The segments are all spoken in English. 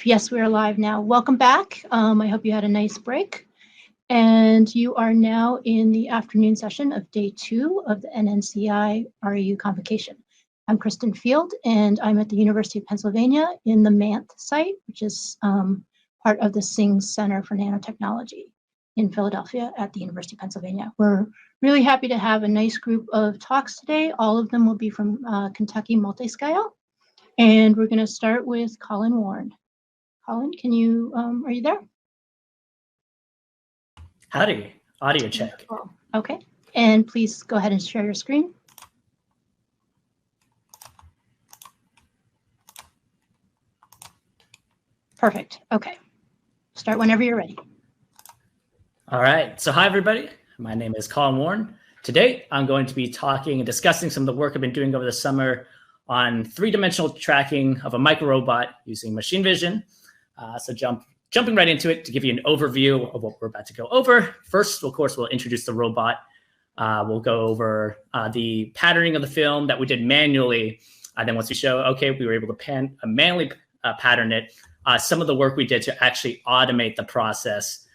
Yes, we are live now. Welcome back. I hope you had a nice break. And you are now in the afternoon session of day 2 of the NNCI REU convocation. I'm Kristen Field, and I'm at the University of Pennsylvania in the MANTH site, which is part of the Sings Center for Nanotechnology in Philadelphia at the University of Pennsylvania. We're really happy to have a nice group of talks today. All of them will be from Kentucky Multiscale. And we're going to start with Colin Warren. Colin, can you, are you there? Howdy, audio check. Okay, and please go ahead and share your screen. Perfect, okay. Start whenever you're ready. All right, so hi everybody. My name is Colin Warren. Today, I'm going to be talking and discussing some of the work I've been doing over the summer on 3-dimensional tracking of a microrobot using machine vision. So jumping right into it to give you an overview of what we're about to go over. First, of course, we'll introduce the robot. We'll go over the patterning of the film that we did manually. Then once we show, okay, we were able to manually pattern it, some of the work we did to actually automate the process,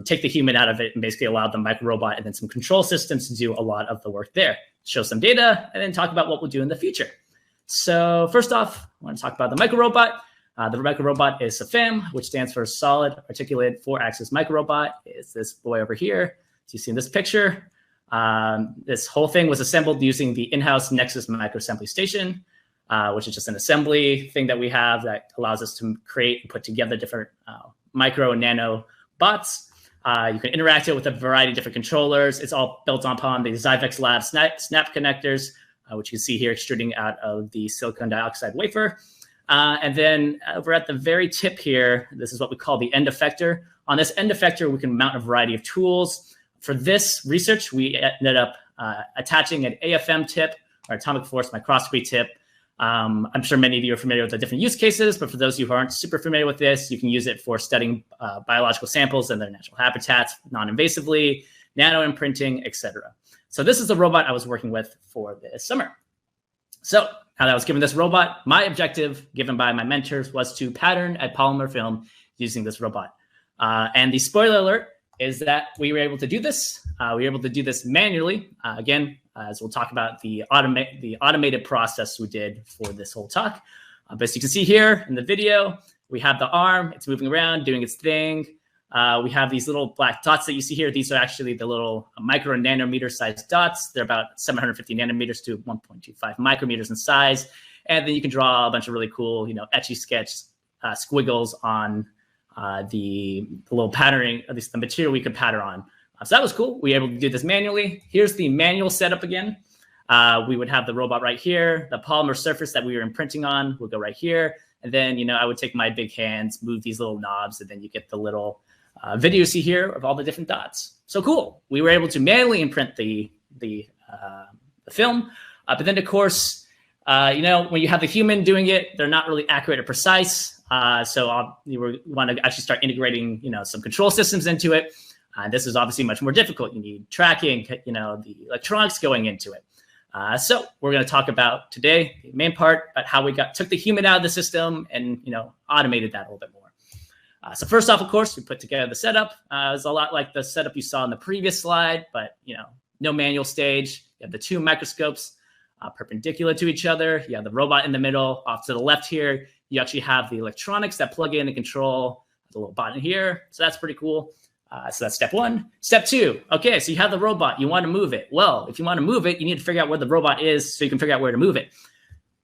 take the human out of it and basically allow the microrobot and then some control systems to do a lot of the work there. Show some data and then talk about what we'll do in the future. So first off, I want to talk about the microrobot. The microrobot is sAFAM, which stands for Solid Articulated 4-Axis Microrobot. It's this boy over here. So you see in this picture, this whole thing was assembled using the in-house Nexus microassembly station, which is just an assembly thing that we have that allows us to create and put together different micro and nano bots. You can interact it with a variety of different controllers. It's all built upon the Zyvex Lab snap connectors, which you can see here extruding out of the silicon dioxide wafer. And then over at the very tip here, this is what we call the end effector. On this end effector, we can mount a variety of tools. For this research, we ended up attaching an AFM tip, or atomic force microscopy tip. I'm sure many of you are familiar with the different use cases, but for those of you who aren't super familiar with this, you can use it for studying biological samples and their natural habitats non-invasively, nano imprinting, etc. So this is the robot I was working with for this summer. So how I was given this robot, my objective given by my mentors was to pattern a polymer film using this robot. And the spoiler alert is that we were able to do this. We were able to do this manually. Again, as we'll talk about the automated process we did for this whole talk. But as you can see here in the video, we have the arm. It's moving around, doing its thing. We have these little black dots that you see here. These are actually the little micro and nanometer sized dots. They're about 750 nanometers to 1.25 micrometers in size. And then you can draw a bunch of really cool, etchy sketch squiggles on the little patterning, at least the material we could pattern on. So that was cool. We were able to do this manually. Here's the manual setup again. We would have the robot right here. The polymer surface that we were imprinting on would go right here. And then, I would take my big hands, move these little knobs, and then you get the little video you see here of all the different dots. So cool. We were able to manually imprint the film. But then, of course, when you have the human doing it, they're not really accurate or precise. So you want to actually start integrating, some control systems into it. This is obviously much more difficult. You need tracking, the electronics going into it. So we're going to talk about today, the main part, about how we took the human out of the system and, automated that a little bit more. So first off, of course, we put together the setup. It's a lot like the setup you saw in the previous slide, but, no manual stage. You have the 2 microscopes perpendicular to each other. You have the robot in the middle. Off to the left here, you actually have the electronics that plug in and control the little button here. So that's pretty cool. So that's step 1. Step 2, okay, so you have the robot. You want to move it. Well, if you want to move it, you need to figure out where the robot is so you can figure out where to move it.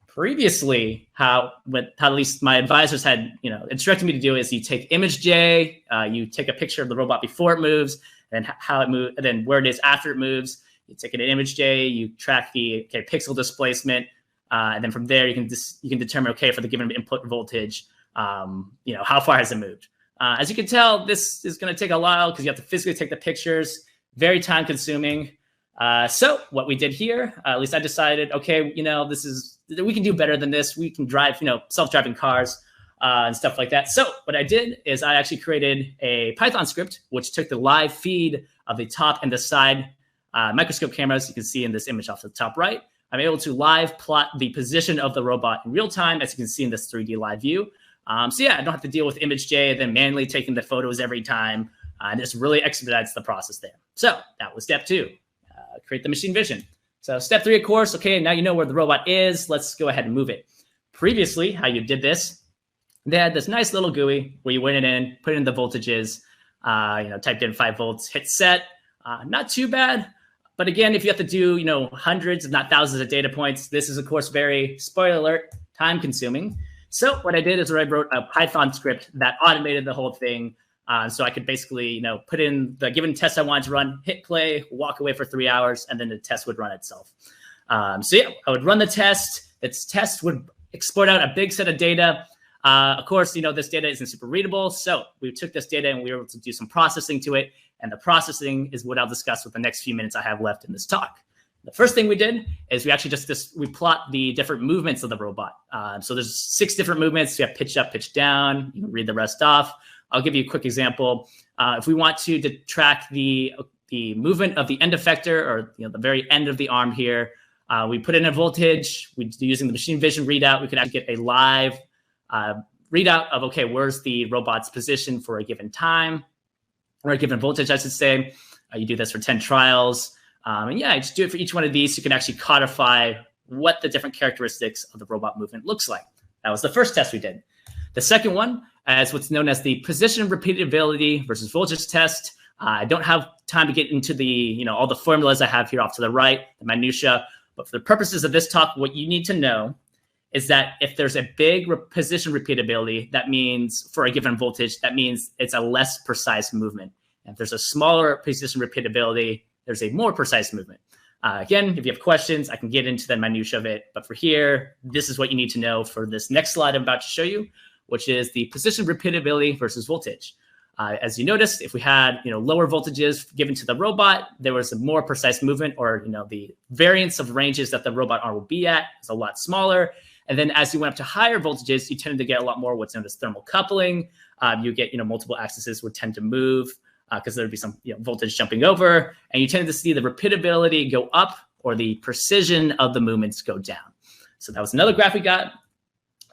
Previously, how at least my advisors had instructed me to do is you take image J, you take a picture of the robot before it moves, and how it moves, and then where it is after it moves. You take an image J, you track the pixel displacement, and then from there you can determine for the given input voltage, how far has it moved. As you can tell, this is going to take a while because you have to physically take the pictures. Very time consuming. So what we did here, at least I decided, okay, we can do better than this. We can drive, self-driving cars and stuff like that. So what I did is I actually created a Python script, which took the live feed of the top and the side microscope cameras. You can see in this image off the top right. I'm able to live plot the position of the robot in real time, as you can see in this 3D live view. So yeah, I don't have to deal with ImageJ, then manually taking the photos every time. And this really expedites the process there. So that was step 2, create the machine vision. So step 3, of course, okay, now you know where the robot is. Let's go ahead and move it. Previously, how you did this, they had this nice little GUI where you went in, put in the voltages, typed in 5 volts, hit set. Not too bad. But again, if you have to do, hundreds, if not thousands of data points, this is, of course, very, spoiler alert, time consuming. So what I did is I wrote a Python script that automated the whole thing. So I could basically, put in the given test I wanted to run, hit play, walk away for 3 hours, and then the test would run itself. So yeah, I would run the test. Its test would export out a big set of data. Of course, this data isn't super readable. So we took this data and we were able to do some processing to it. And the processing is what I'll discuss with the next few minutes I have left in this talk. The first thing we did is we actually we plot the different movements of the robot. So there's 6 different movements. We have pitch up, pitch down. You can read the rest off. I'll give you a quick example. If we want to track the movement of the end effector, or the very end of the arm here, we put in a voltage. Using the machine vision readout, we could actually get a live readout of, okay, where's the robot's position for a given time, or a given voltage, I should say. You do this for 10 trials. And yeah, just do it for each one of these. So you can actually codify what the different characteristics of the robot movement looks like. That was the first test we did. The second one is what's known as the position repeatability versus voltage test. I don't have time to get into the, all the formulas I have here off to the right, the minutia. But for the purposes of this talk, what you need to know is that if there's a big position repeatability, that means for a given voltage, that means it's a less precise movement. And if there's a smaller position repeatability, there's a more precise movement. Again, if you have questions, I can get into the minutia of it. But for here, this is what you need to know for this next slide I'm about to show you, which is the position repeatability versus voltage. As you noticed, if we had lower voltages given to the robot, there was a more precise movement, or the variance of ranges that the robot arm will be at is a lot smaller. And then as you went up to higher voltages, you tended to get a lot more what's known as thermal coupling. You get multiple axes would tend to move because there'd be some voltage jumping over, and you tended to see the repeatability go up or the precision of the movements go down. So that was another graph we got.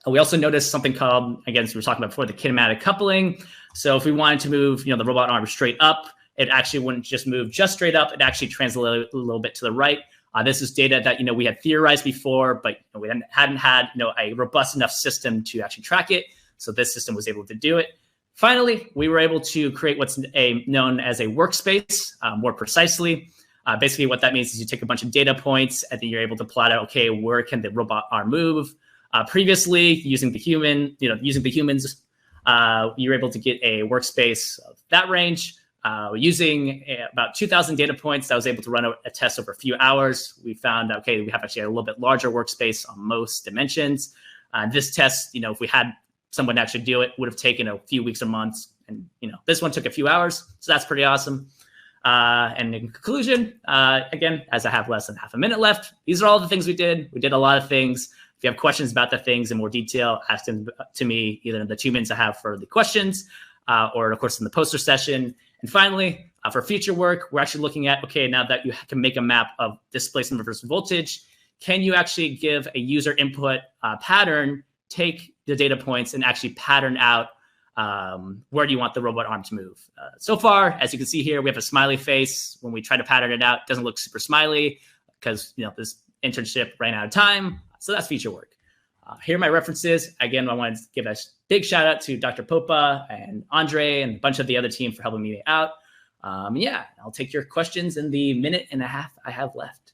We also noticed something called, again, as we were talking about before, the kinematic coupling. So if we wanted to move the robot arm straight up, it actually wouldn't just move just straight up. It actually translated a little bit to the right. This is data that we had theorized before, but we hadn't had a robust enough system to actually track it. So this system was able to do it. Finally, we were able to create what's known as a workspace more precisely. Basically, what that means is you take a bunch of data points, and then you're able to plot out, okay, where can the robot arm move? Previously, using the humans, you were able to get a workspace of that range. Using about 2,000 data points, I was able to run a test over a few hours. We found, okay, we have actually a little bit larger workspace on most dimensions. This test, if we had someone actually do it, would have taken a few weeks or months. And, this one took a few hours. So that's pretty awesome. And in conclusion, again, as I have less than half a minute left, these are all the things we did. We did a lot of things. If you have questions about the things in more detail, ask them to me either in the 2 minutes I have for the questions or, of course, in the poster session. And finally, for future work, we're actually looking at, okay, now that you can make a map of displacement versus voltage, can you actually give a user input pattern, take the data points, and actually pattern out where do you want the robot arm to move? So far, as you can see here, we have a smiley face. When we try to pattern it out, it doesn't look super smiley because this internship ran out of time. So that's future work. Here are my references. Again, I want to give a big shout out to Dr. Popa and Andre and a bunch of the other team for helping me out. Yeah, I'll take your questions in the minute and a half I have left.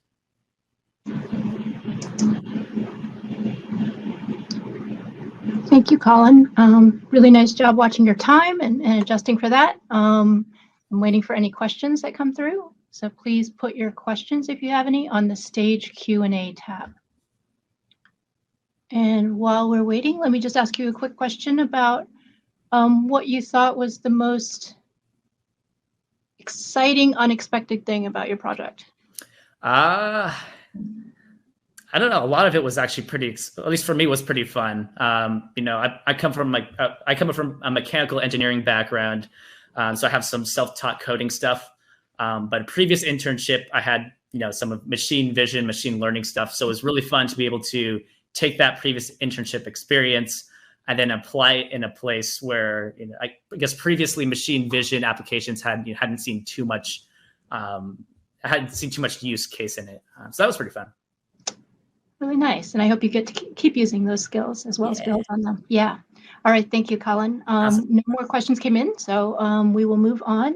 Thank you, Colin. Really nice job watching your time and adjusting for that. I'm waiting for any questions that come through. So please put your questions, if you have any, on the stage Q&A tab. And while we're waiting, let me just ask you a quick question about what you thought was the most exciting, unexpected thing about your project. I don't know. A lot of it was actually pretty, at least for me, was pretty fun. I come from a mechanical engineering background, so I have some self-taught coding stuff. But a previous internship, I had some of machine vision, machine learning stuff. So it was really fun to be able to take that previous internship experience and then apply it in a place where, you know, I guess previously machine vision applications hadn't seen too much use case in it. So that was pretty fun. Really nice. And I hope you get to keep using those skills as well as build on them. Yeah. All right. Thank you, Colin. Awesome. No more questions came in, so we will move on.